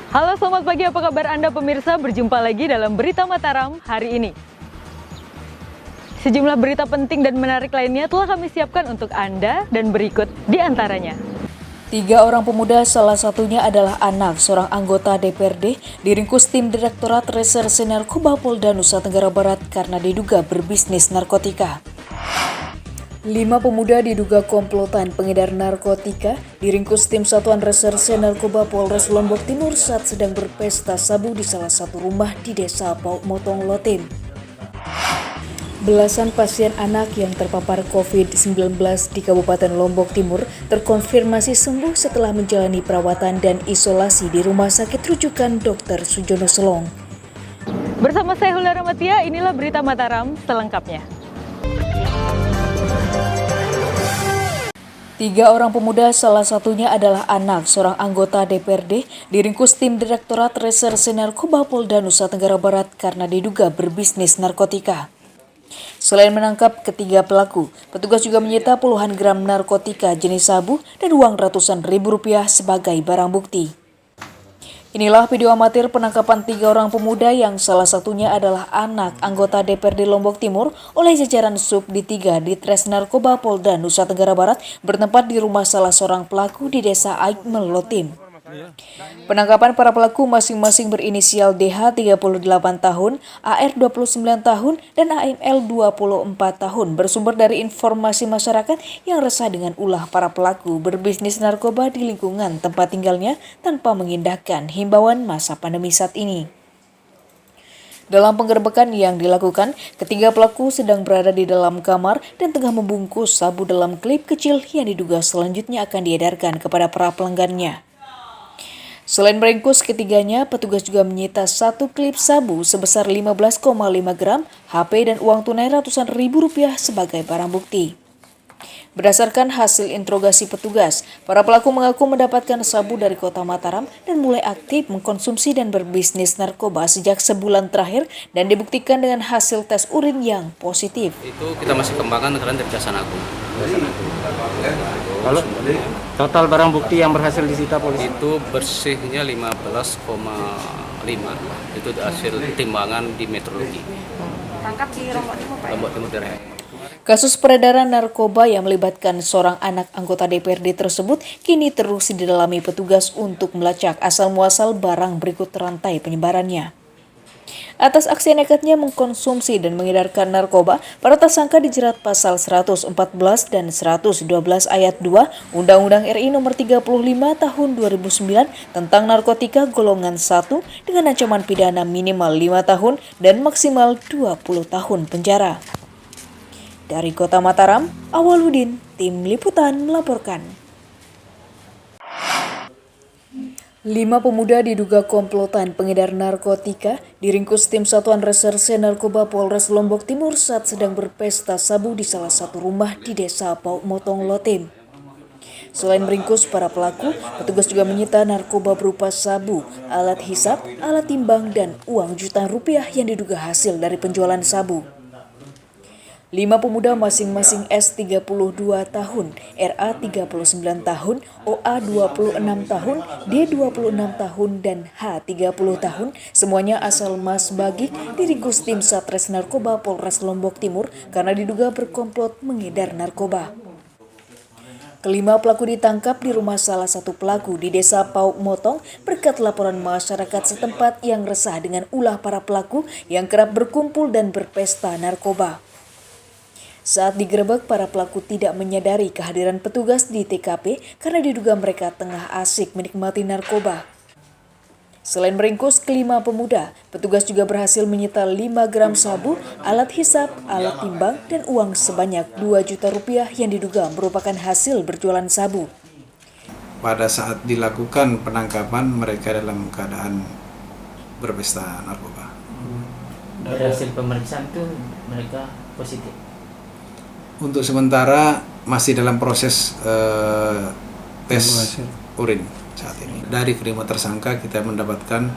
Halo, selamat pagi. Apa kabar Anda pemirsa? Berjumpa lagi dalam Berita Mataram hari ini. Sejumlah berita penting dan menarik lainnya telah kami siapkan untuk Anda dan berikut di antaranya. 3 orang pemuda, salah satunya adalah anak seorang anggota DPRD, diringkus tim Direktorat Reserse Narkoba Polda Nusa Tenggara Barat karena diduga berbisnis narkotika. 5 pemuda diduga komplotan pengedar narkotika diringkus tim Satuan Reserse Narkoba Polres Lombok Timur saat sedang berpesta sabu di salah satu rumah di Desa Pauk Motong Lotim. Belasan pasien anak yang terpapar COVID-19 di Kabupaten Lombok Timur terkonfirmasi sembuh setelah menjalani perawatan dan isolasi di Rumah Sakit Rujukan Dr. Sujono Selong. Bersama saya Hulda Ramatia, inilah Berita Mataram selengkapnya. 3 orang pemuda, salah satunya adalah anak seorang anggota DPRD, diringkus tim Direktorat Reserse Narkoba Polda Nusa Tenggara Barat karena diduga berbisnis narkotika. Selain menangkap ketiga pelaku, petugas juga menyita puluhan gram narkotika jenis sabu dan uang ratusan ribu rupiah sebagai barang bukti. Inilah video amatir penangkapan 3 orang pemuda yang salah satunya adalah anak anggota DPRD Lombok Timur oleh jajaran Subdi 3 Ditres Narkoba Polda Nusa Tenggara Barat bertempat di rumah salah seorang pelaku di Desa Aikmel Lotim. Penangkapan para pelaku masing-masing berinisial DH 38 tahun, AR 29 tahun, dan AML 24 tahun bersumber dari informasi masyarakat yang resah dengan ulah para pelaku berbisnis narkoba di lingkungan tempat tinggalnya tanpa mengindahkan himbauan masa pandemi saat ini. Dalam penggerbekan yang dilakukan, ketiga pelaku sedang berada di dalam kamar dan tengah membungkus sabu dalam klip kecil yang diduga selanjutnya akan diedarkan kepada para pelanggannya. Selain meringkus ketiganya, petugas juga menyita 1 klip sabu sebesar 15,5 gram, HP dan uang tunai ratusan ribu rupiah sebagai barang bukti. Berdasarkan hasil interogasi petugas, para pelaku mengaku mendapatkan sabu dari kota Mataram dan mulai aktif mengkonsumsi dan berbisnis narkoba sejak sebulan terakhir dan dibuktikan dengan hasil tes urin yang positif. Itu kita masih kembangkan karena dari Kejaksaan Agung. Kalau total barang bukti yang berhasil disita polisi Itu bersihnya 15,5. Itu hasil timbangan di metrologi. Tangkap di Lombok Timur daerah. Kasus peredaran narkoba yang melibatkan seorang anak anggota DPRD tersebut kini terus didalami petugas untuk melacak asal-muasal barang berikut rantai penyebarannya. Atas aksi nekatnya mengkonsumsi dan mengedarkan narkoba, para tersangka dijerat pasal 114 dan 112 ayat 2 Undang-Undang RI Nomor 35 Tahun 2009 tentang narkotika golongan 1 dengan ancaman pidana minimal 5 tahun dan maksimal 20 tahun penjara. Dari Kota Mataram, Awaludin, Tim Liputan melaporkan. 5 pemuda diduga komplotan pengedar narkotika diringkus tim Satuan Reserse Narkoba Polres Lombok Timur saat sedang berpesta sabu di salah satu rumah di Desa Pauk Motong Lotim. Selain meringkus para pelaku, petugas juga menyita narkoba berupa sabu, alat hisap, alat timbang, dan uang jutaan rupiah yang diduga hasil dari penjualan sabu. 5 pemuda masing-masing S 32 tahun, RA 39 tahun, OA 26 tahun, D 26 tahun, dan H 30 tahun, semuanya asal Mas Bagik, diringkus tim Satres Narkoba Polres Lombok Timur karena diduga berkomplot mengedar narkoba. Kelima pelaku ditangkap di rumah salah satu pelaku di Desa Pauk Motong berkat laporan masyarakat setempat yang resah dengan ulah para pelaku yang kerap berkumpul dan berpesta narkoba. Saat digerebek, para pelaku tidak menyadari kehadiran petugas di TKP karena diduga mereka tengah asik menikmati narkoba. Selain meringkus kelima pemuda, petugas juga berhasil menyita 5 gram sabu, alat hisap, alat timbang, dan uang sebanyak 2 juta rupiah yang diduga merupakan hasil berjualan sabu. Pada saat dilakukan penangkapan, mereka dalam keadaan berpesta narkoba. dari hasil pemeriksaan itu mereka positif. Untuk sementara masih dalam proses tes urin saat ini. Dari kelima tersangka kita mendapatkan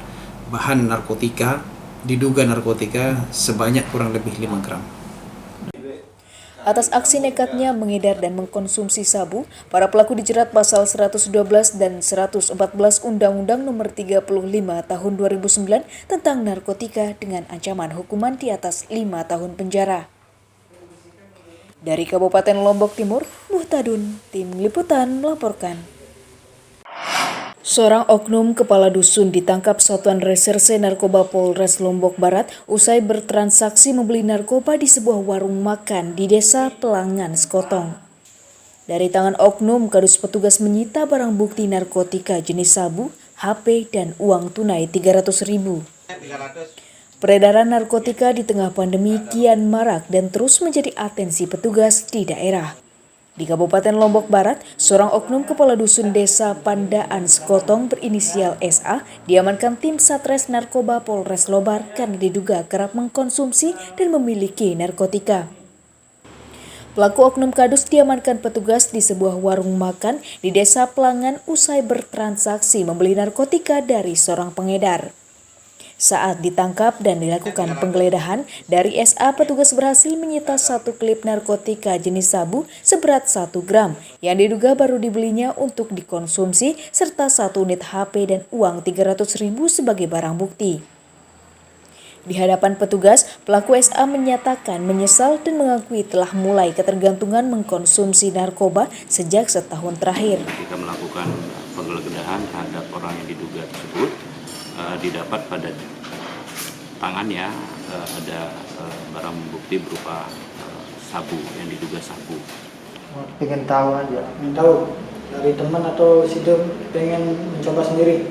bahan narkotika, diduga narkotika sebanyak kurang lebih 5 gram. Atas aksi nekatnya mengedar dan mengkonsumsi sabu, para pelaku dijerat pasal 112 dan 114 Undang-Undang Nomor 35 Tahun 2009 tentang narkotika dengan ancaman hukuman di atas 5 tahun penjara. Dari Kabupaten Lombok Timur, Muhtadun, Tim Liputan melaporkan. Seorang oknum kepala dusun ditangkap Satuan Reserse Narkoba Polres Lombok Barat usai bertransaksi membeli narkoba di sebuah warung makan di Desa Pelangan, Sekotong. Dari tangan oknum, kadus petugas menyita barang bukti narkotika jenis sabu, HP, dan uang tunai 300.000. Peredaran narkotika di tengah pandemi kian marak dan terus menjadi atensi petugas di daerah. Di Kabupaten Lombok Barat, seorang oknum kepala dusun Desa Pandaan Sekotong berinisial SA diamankan tim Satres Narkoba Polres Lobar karena diduga kerap mengkonsumsi dan memiliki narkotika. Pelaku oknum kadus diamankan petugas di sebuah warung makan di Desa Pelangan usai bertransaksi membeli narkotika dari seorang pengedar. Saat ditangkap dan dilakukan penggeledahan, dari SA petugas berhasil menyita 1 klip narkotika jenis sabu seberat 1 gram yang diduga baru dibelinya untuk dikonsumsi serta 1 unit HP dan uang 300.000 sebagai barang bukti. Di hadapan petugas, pelaku SA menyatakan menyesal dan mengakui telah mulai ketergantungan mengkonsumsi narkoba sejak setahun terakhir. Kita melakukan penggeledahan terhadap orang yang diduga tersebut, didapat pada tangannya ada barang bukti berupa sabu yang diduga sabu. Pengen tahu aja. Pengen tahu dari teman atau situ pengen mencoba sendiri?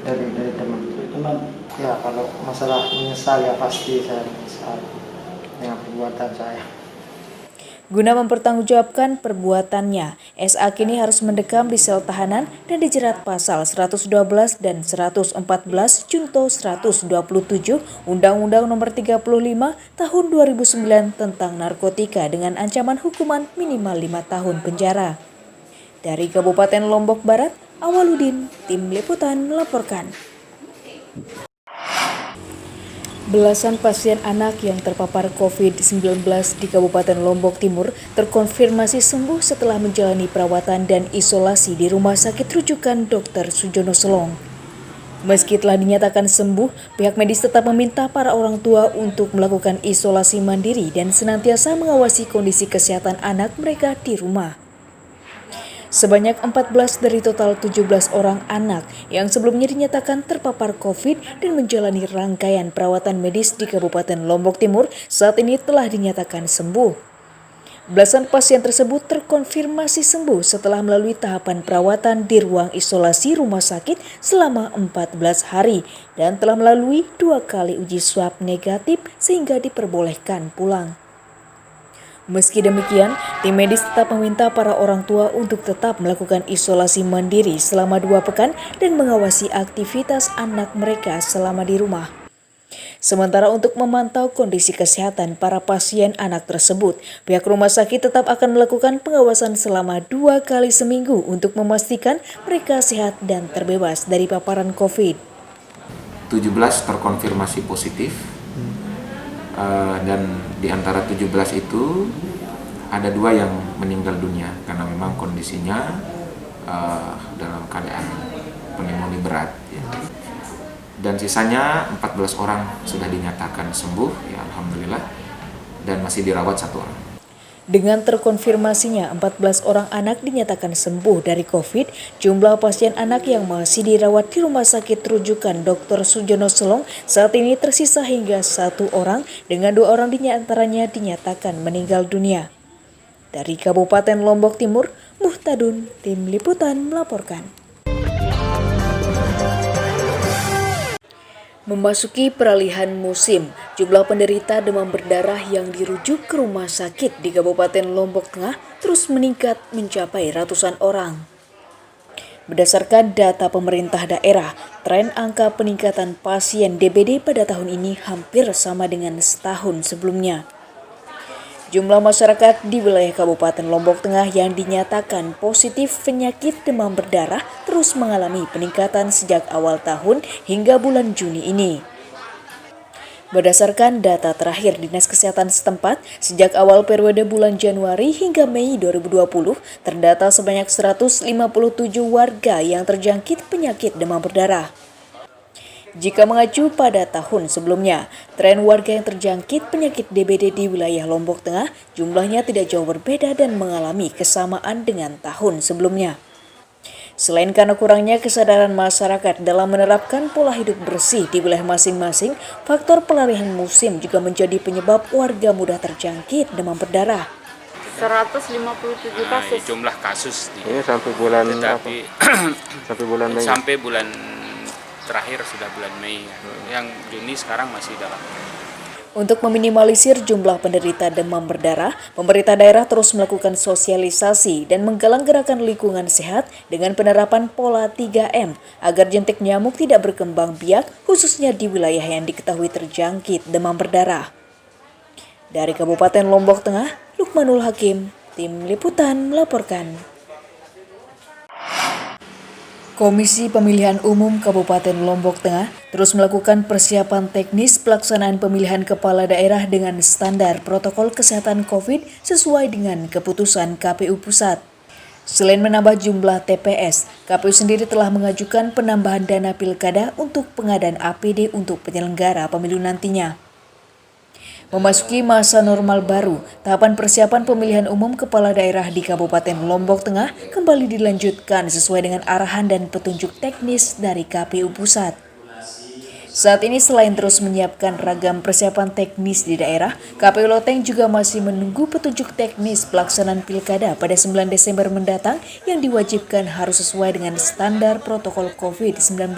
Dari teman. Dari teman. Ya kalau masalah menyesal ya pasti saya menyesal dengan perbuatan saya. Guna mempertanggungjawabkan perbuatannya, SA kini harus mendekam di sel tahanan dan dijerat pasal 112 dan 114 Junto 127 Undang-Undang Nomor 35 Tahun 2009 tentang narkotika dengan ancaman hukuman minimal 5 tahun penjara. Dari Kabupaten Lombok Barat, Awaludin, Tim Liputan melaporkan. Belasan pasien anak yang terpapar COVID-19 di Kabupaten Lombok Timur terkonfirmasi sembuh setelah menjalani perawatan dan isolasi di Rumah Sakit Rujukan Dr. Sujono Selong. Meski telah dinyatakan sembuh, pihak medis tetap meminta para orang tua untuk melakukan isolasi mandiri dan senantiasa mengawasi kondisi kesehatan anak mereka di rumah. Sebanyak 14 dari total 17 orang anak yang sebelumnya dinyatakan terpapar COVID dan menjalani rangkaian perawatan medis di Kabupaten Lombok Timur saat ini telah dinyatakan sembuh. Belasan pasien tersebut terkonfirmasi sembuh setelah melalui tahapan perawatan di ruang isolasi rumah sakit selama 14 hari dan telah melalui 2 kali uji swab negatif sehingga diperbolehkan pulang. Meski demikian, tim medis tetap meminta para orang tua untuk tetap melakukan isolasi mandiri selama 2 pekan dan mengawasi aktivitas anak mereka selama di rumah. Sementara untuk memantau kondisi kesehatan para pasien anak tersebut, pihak rumah sakit tetap akan melakukan pengawasan selama 2 kali seminggu untuk memastikan mereka sehat dan terbebas dari paparan COVID. 17 terkonfirmasi positif. Dan di antara 17 itu ada 2 yang meninggal dunia karena memang kondisinya dalam keadaan pneumonia berat ya. Dan sisanya 14 orang sudah dinyatakan sembuh ya alhamdulillah dan masih dirawat 1 orang. Dengan terkonfirmasinya 14 orang anak dinyatakan sembuh dari COVID, jumlah pasien anak yang masih dirawat di Rumah Sakit Rujukan Dr. Sujono Selong saat ini tersisa hingga 1 orang dengan 2 orang diantaranya dinyatakan meninggal dunia. Dari Kabupaten Lombok Timur, Muhtadun, Tim Liputan melaporkan. Memasuki peralihan musim, jumlah penderita demam berdarah yang dirujuk ke rumah sakit di Kabupaten Lombok Tengah terus meningkat mencapai ratusan orang. Berdasarkan data pemerintah daerah, tren angka peningkatan pasien DBD pada tahun ini hampir sama dengan setahun sebelumnya. Jumlah masyarakat di wilayah Kabupaten Lombok Tengah yang dinyatakan positif penyakit demam berdarah terus mengalami peningkatan sejak awal tahun hingga bulan Juni ini. Berdasarkan data terakhir Dinas Kesehatan setempat, sejak awal periode bulan Januari hingga Mei 2020, terdata sebanyak 157 warga yang terjangkit penyakit demam berdarah. Jika mengacu pada tahun sebelumnya, tren warga yang terjangkit penyakit DBD di wilayah Lombok Tengah jumlahnya tidak jauh berbeda dan mengalami kesamaan dengan tahun sebelumnya. Selain karena kurangnya kesadaran masyarakat dalam menerapkan pola hidup bersih di wilayah masing-masing, faktor pelarian musim juga menjadi penyebab warga mudah terjangkit demam berdarah. 157 kasus. Jumlah kasus ini sampai bulan tetapi sampai bulan Mei. Sampai bulan terakhir sudah bulan Mei. Yang Juni sekarang masih dalam. Untuk meminimalisir jumlah penderita demam berdarah, pemerintah daerah terus melakukan sosialisasi dan menggalang gerakan lingkungan sehat dengan penerapan pola 3M agar jentik nyamuk tidak berkembang biak, khususnya di wilayah yang diketahui terjangkit demam berdarah. Dari Kabupaten Lombok Tengah, Lukmanul Hakim, Tim Liputan melaporkan. Komisi Pemilihan Umum Kabupaten Lombok Tengah terus melakukan persiapan teknis pelaksanaan pemilihan kepala daerah dengan standar protokol kesehatan COVID sesuai dengan keputusan KPU Pusat. Selain menambah jumlah TPS, KPU sendiri telah mengajukan penambahan dana pilkada untuk pengadaan APD untuk penyelenggara pemilu nantinya. Memasuki masa normal baru, tahapan persiapan pemilihan umum kepala daerah di Kabupaten Lombok Tengah kembali dilanjutkan sesuai dengan arahan dan petunjuk teknis dari KPU Pusat. Saat ini selain terus menyiapkan ragam persiapan teknis di daerah, KPU Loteng juga masih menunggu petunjuk teknis pelaksanaan pilkada pada 9 Desember mendatang yang diwajibkan harus sesuai dengan standar protokol COVID-19.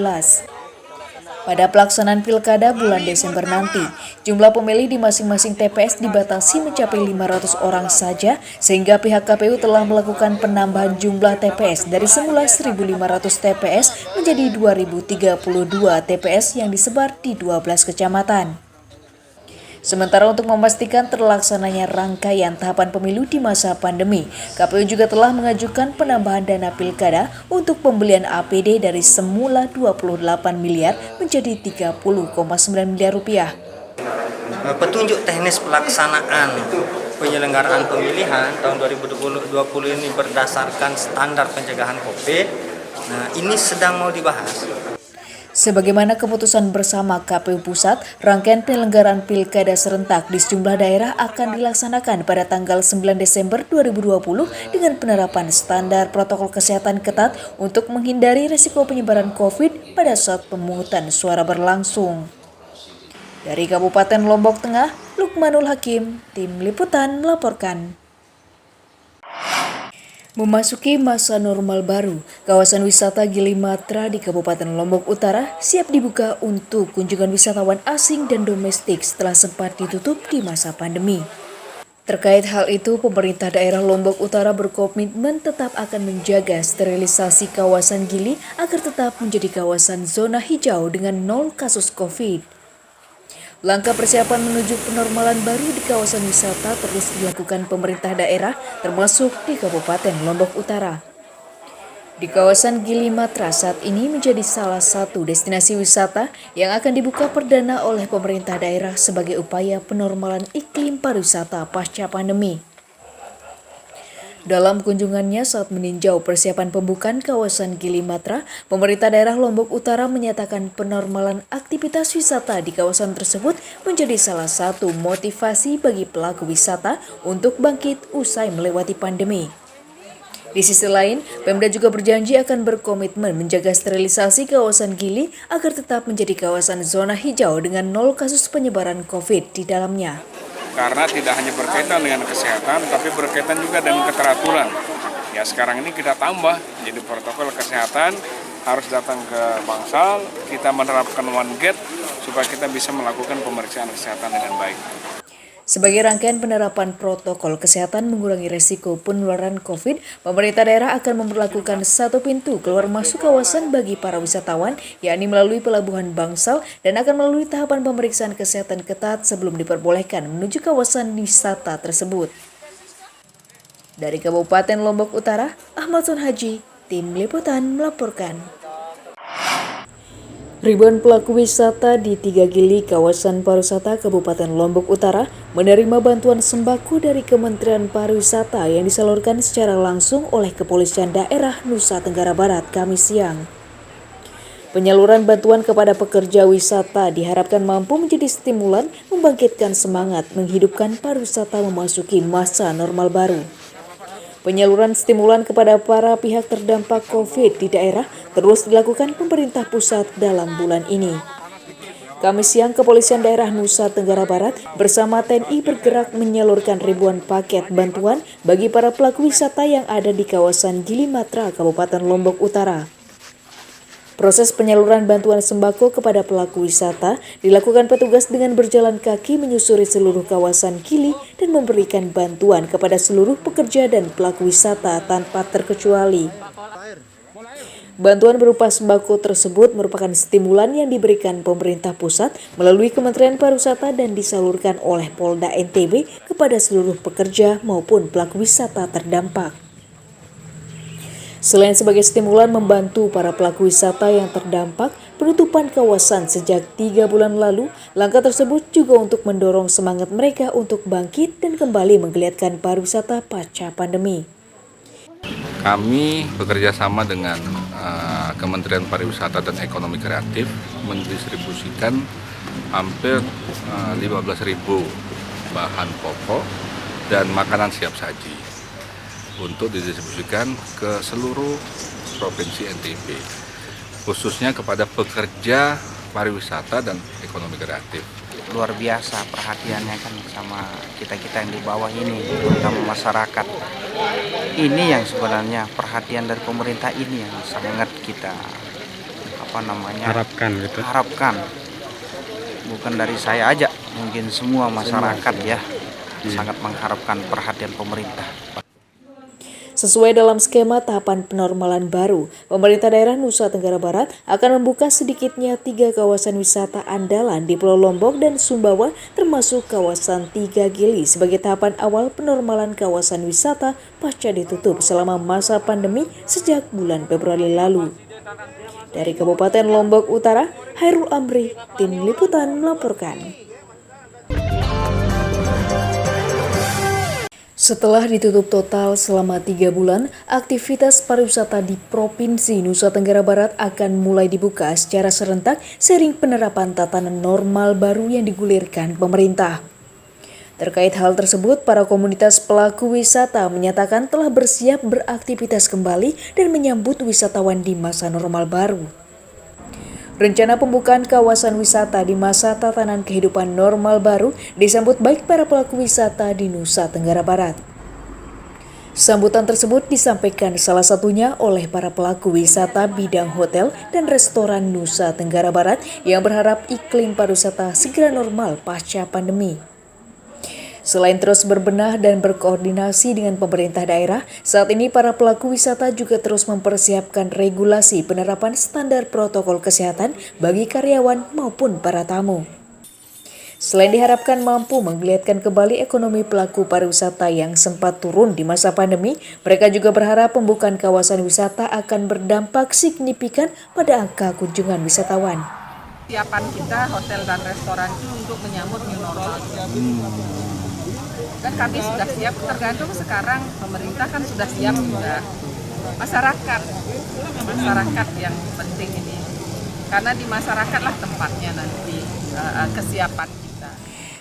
Pada pelaksanaan pilkada bulan Desember nanti, jumlah pemilih di masing-masing TPS dibatasi mencapai 500 orang saja, sehingga pihak KPU telah melakukan penambahan jumlah TPS dari semula 1.500 TPS menjadi 2.032 TPS yang disebar di 12 kecamatan. Sementara untuk memastikan terlaksananya rangkaian tahapan pemilu di masa pandemi, KPU juga telah mengajukan penambahan dana pilkada untuk pembelian APD dari semula 28 miliar menjadi 30,9 miliar rupiah. Petunjuk teknis pelaksanaan penyelenggaraan pemilihan tahun 2020 ini berdasarkan standar pencegahan COVID. Nah, ini sedang mau dibahas. Sebagaimana keputusan bersama KPU Pusat, rangkaian penyelenggaraan pilkada serentak di sejumlah daerah akan dilaksanakan pada tanggal 9 Desember 2020 dengan penerapan standar protokol kesehatan ketat untuk menghindari risiko penyebaran COVID pada saat pemungutan suara berlangsung. Dari Kabupaten Lombok Tengah, Lukmanul Hakim, Tim Liputan melaporkan. Memasuki masa normal baru, kawasan wisata Gili Matra di Kabupaten Lombok Utara siap dibuka untuk kunjungan wisatawan asing dan domestik setelah sempat ditutup di masa pandemi. Terkait hal itu, pemerintah daerah Lombok Utara berkomitmen tetap akan menjaga sterilisasi kawasan Gili agar tetap menjadi kawasan zona hijau dengan 0 kasus COVID. Langkah persiapan menuju penormalan baru di kawasan wisata terus dilakukan pemerintah daerah termasuk di Kabupaten Lombok Utara. Di kawasan Gili Matra saat ini menjadi salah satu destinasi wisata yang akan dibuka perdana oleh pemerintah daerah sebagai upaya penormalan iklim pariwisata pasca pandemi. Dalam kunjungannya saat meninjau persiapan pembukaan kawasan Gili Matra, pemerintah daerah Lombok Utara menyatakan penormalan aktivitas wisata di kawasan tersebut menjadi salah satu motivasi bagi pelaku wisata untuk bangkit usai melewati pandemi. Di sisi lain, Pemda juga berjanji akan berkomitmen menjaga sterilisasi kawasan Gili agar tetap menjadi kawasan zona hijau dengan 0 kasus penyebaran COVID di dalamnya. Karena tidak hanya berkaitan dengan kesehatan, tapi berkaitan juga dengan keteraturan. Ya sekarang ini kita tambah, jadi protokol kesehatan harus datang ke Bangsal, kita menerapkan one gate supaya kita bisa melakukan pemeriksaan kesehatan dengan baik. Sebagai rangkaian penerapan protokol kesehatan mengurangi resiko penularan COVID, pemerintah daerah akan memperlakukan satu pintu keluar masuk kawasan bagi para wisatawan, yakni melalui Pelabuhan Bangsal dan akan melalui tahapan pemeriksaan kesehatan ketat sebelum diperbolehkan menuju kawasan wisata tersebut. Dari Kabupaten Lombok Utara, Ahmad Sonhaji, Tim Liputan melaporkan. Ribuan pelaku wisata di 3 Gili, kawasan pariwisata Kabupaten Lombok Utara, menerima bantuan sembako dari Kementerian Pariwisata yang disalurkan secara langsung oleh Kepolisian Daerah Nusa Tenggara Barat Kamis siang. Penyaluran bantuan kepada pekerja wisata diharapkan mampu menjadi stimulan membangkitkan semangat menghidupkan pariwisata memasuki masa normal baru. Penyaluran stimulan kepada para pihak terdampak COVID di daerah terus dilakukan pemerintah pusat dalam bulan ini. Kamis siang, Kepolisian Daerah Nusa Tenggara Barat bersama TNI bergerak menyalurkan ribuan paket bantuan bagi para pelaku wisata yang ada di kawasan Gili Matra, Kabupaten Lombok Utara. Proses penyaluran bantuan sembako kepada pelaku wisata dilakukan petugas dengan berjalan kaki menyusuri seluruh kawasan Gili dan memberikan bantuan kepada seluruh pekerja dan pelaku wisata tanpa terkecuali. Bantuan berupa sembako tersebut merupakan stimulan yang diberikan pemerintah pusat melalui Kementerian Pariwisata dan disalurkan oleh Polda NTB kepada seluruh pekerja maupun pelaku wisata terdampak. Selain sebagai stimulan membantu para pelaku wisata yang terdampak penutupan kawasan sejak 3 bulan lalu, langkah tersebut juga untuk mendorong semangat mereka untuk bangkit dan kembali menggeliatkan pariwisata pasca pandemi. Kami bekerja sama dengan Kementerian Pariwisata dan Ekonomi Kreatif mendistribusikan hampir 15.000 bahan pokok dan makanan siap saji untuk didistribusikan ke seluruh provinsi NTB, khususnya kepada pekerja pariwisata dan ekonomi kreatif. Luar biasa perhatiannya kan sama kita-kita yang di bawah ini, terutama masyarakat. Ini yang sebenarnya perhatian dari pemerintah ini yang sangat kita harapkan. Bukan dari saya aja, mungkin semua masyarakat ya sangat mengharapkan perhatian pemerintah. Sesuai dalam skema tahapan penormalan baru, pemerintah daerah Nusa Tenggara Barat akan membuka sedikitnya 3 kawasan wisata andalan di Pulau Lombok dan Sumbawa termasuk kawasan 3 Gili sebagai tahapan awal penormalan kawasan wisata pasca ditutup selama masa pandemi sejak bulan Februari lalu. Dari Kabupaten Lombok Utara, Hairul Amri, Tim Liputan melaporkan. Setelah ditutup total selama 3 bulan, aktivitas pariwisata di Provinsi Nusa Tenggara Barat akan mulai dibuka secara serentak seiring penerapan tatanan normal baru yang digulirkan pemerintah. Terkait hal tersebut, para komunitas pelaku wisata menyatakan telah bersiap beraktivitas kembali dan menyambut wisatawan di masa normal baru. Rencana pembukaan kawasan wisata di masa tatanan kehidupan normal baru disambut baik para pelaku wisata di Nusa Tenggara Barat. Sambutan tersebut disampaikan salah satunya oleh para pelaku wisata bidang hotel dan restoran Nusa Tenggara Barat yang berharap iklim pariwisata segera normal pasca pandemi. Selain terus berbenah dan berkoordinasi dengan pemerintah daerah, saat ini para pelaku wisata juga terus mempersiapkan regulasi penerapan standar protokol kesehatan bagi karyawan maupun para tamu. Selain diharapkan mampu menggeliatkan kembali ekonomi pelaku pariwisata yang sempat turun di masa pandemi, mereka juga berharap pembukaan kawasan wisata akan berdampak signifikan pada angka kunjungan wisatawan. Siapan kita hotel dan restoran itu untuk menyambut new normal. Kan kami sudah siap, tergantung sekarang pemerintah kan sudah siap juga. Masyarakat yang penting ini, karena di masyarakatlah tempatnya nanti kesiapan kita.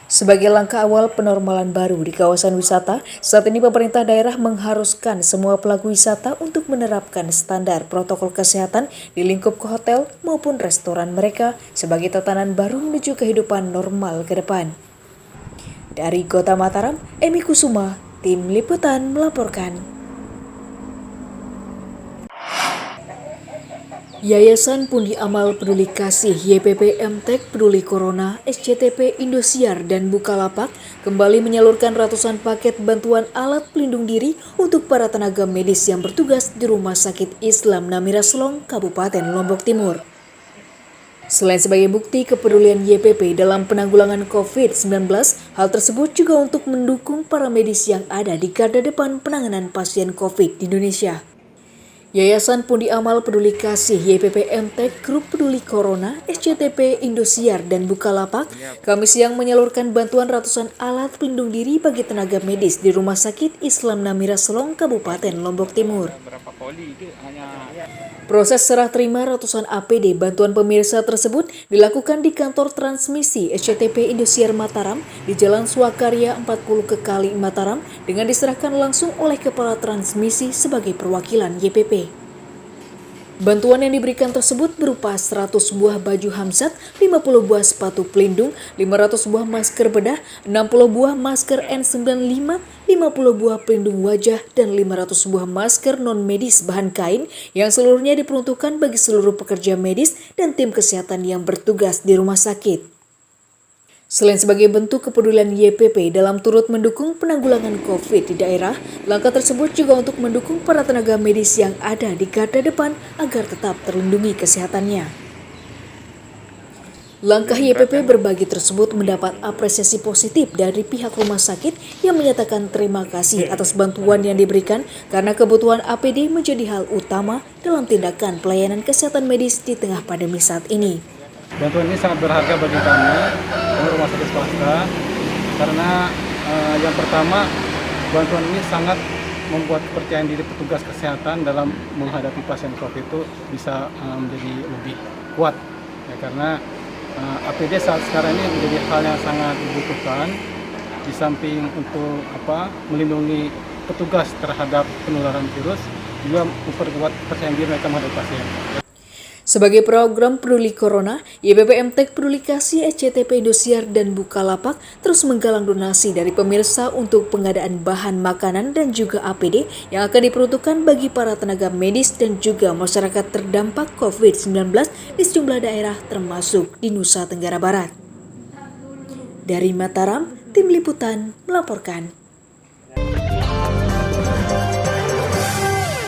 Sebagai langkah awal penormalan baru di kawasan wisata, saat ini pemerintah daerah mengharuskan semua pelaku wisata untuk menerapkan standar protokol kesehatan di lingkup hotel maupun restoran mereka sebagai tatanan baru menuju kehidupan normal ke depan. Dari Kota Mataram, Emi Kusuma, Tim Liputan melaporkan. Yayasan Pundi Amal Peduli Kasih YPP MTEK Peduli Corona, SCTP Indosiar dan Bukalapak kembali menyalurkan ratusan paket bantuan alat pelindung diri untuk para tenaga medis yang bertugas di Rumah Sakit Islam Namira Selong, Kabupaten Lombok Timur. Selain sebagai bukti kepedulian YPP dalam penanggulangan COVID-19, hal tersebut juga untuk mendukung para medis yang ada di garda depan penanganan pasien COVID di Indonesia. Yayasan Pundi Amal Peduli Kasih YPP MTEK Grup Peduli Corona, SCTP Indosiar dan Bukalapak Kamis siang menyalurkan bantuan ratusan alat pelindung diri bagi tenaga medis di Rumah Sakit Islam Namira Selong, Kabupaten Lombok Timur. Proses serah terima ratusan APD bantuan pemirsa tersebut dilakukan di kantor transmisi SCTP Indosiar Mataram di Jalan Swakarya 40 Kekali Mataram dengan diserahkan langsung oleh Kepala Transmisi sebagai perwakilan YPP. Bantuan yang diberikan tersebut berupa 100 buah baju hamzat, 50 buah sepatu pelindung, 500 buah masker bedah, 60 buah masker N95, 50 buah pelindung wajah, dan 500 buah masker non-medis bahan kain yang seluruhnya diperuntukkan bagi seluruh pekerja medis dan tim kesehatan yang bertugas di rumah sakit. Selain sebagai bentuk kepedulian YPP dalam turut mendukung penanggulangan COVID di daerah, langkah tersebut juga untuk mendukung para tenaga medis yang ada di garda depan agar tetap terlindungi kesehatannya. Langkah YPP berbagi tersebut mendapat apresiasi positif dari pihak rumah sakit yang menyatakan terima kasih atas bantuan yang diberikan karena kebutuhan APD menjadi hal utama dalam tindakan pelayanan kesehatan medis di tengah pandemi saat ini. Bantuan ini sangat berharga bagi kami, rumah sakit swasta, karena yang pertama, bantuan ini sangat membuat kepercayaan diri petugas kesehatan dalam menghadapi pasien COVID itu bisa menjadi lebih kuat. Ya, karena APD saat sekarang ini menjadi hal yang sangat dibutuhkan, di samping untuk melindungi petugas terhadap penularan virus, juga memperkuat kepercayaan diri mereka menghadapi pasien. Sebagai program peduli corona, YPP MTEK Peduli Kasih SCTP Indosiar dan Bukalapak terus menggalang donasi dari pemirsa untuk pengadaan bahan makanan dan juga APD yang akan diperuntukkan bagi para tenaga medis dan juga masyarakat terdampak COVID-19 di sejumlah daerah termasuk di Nusa Tenggara Barat. Dari Mataram, Tim Liputan melaporkan.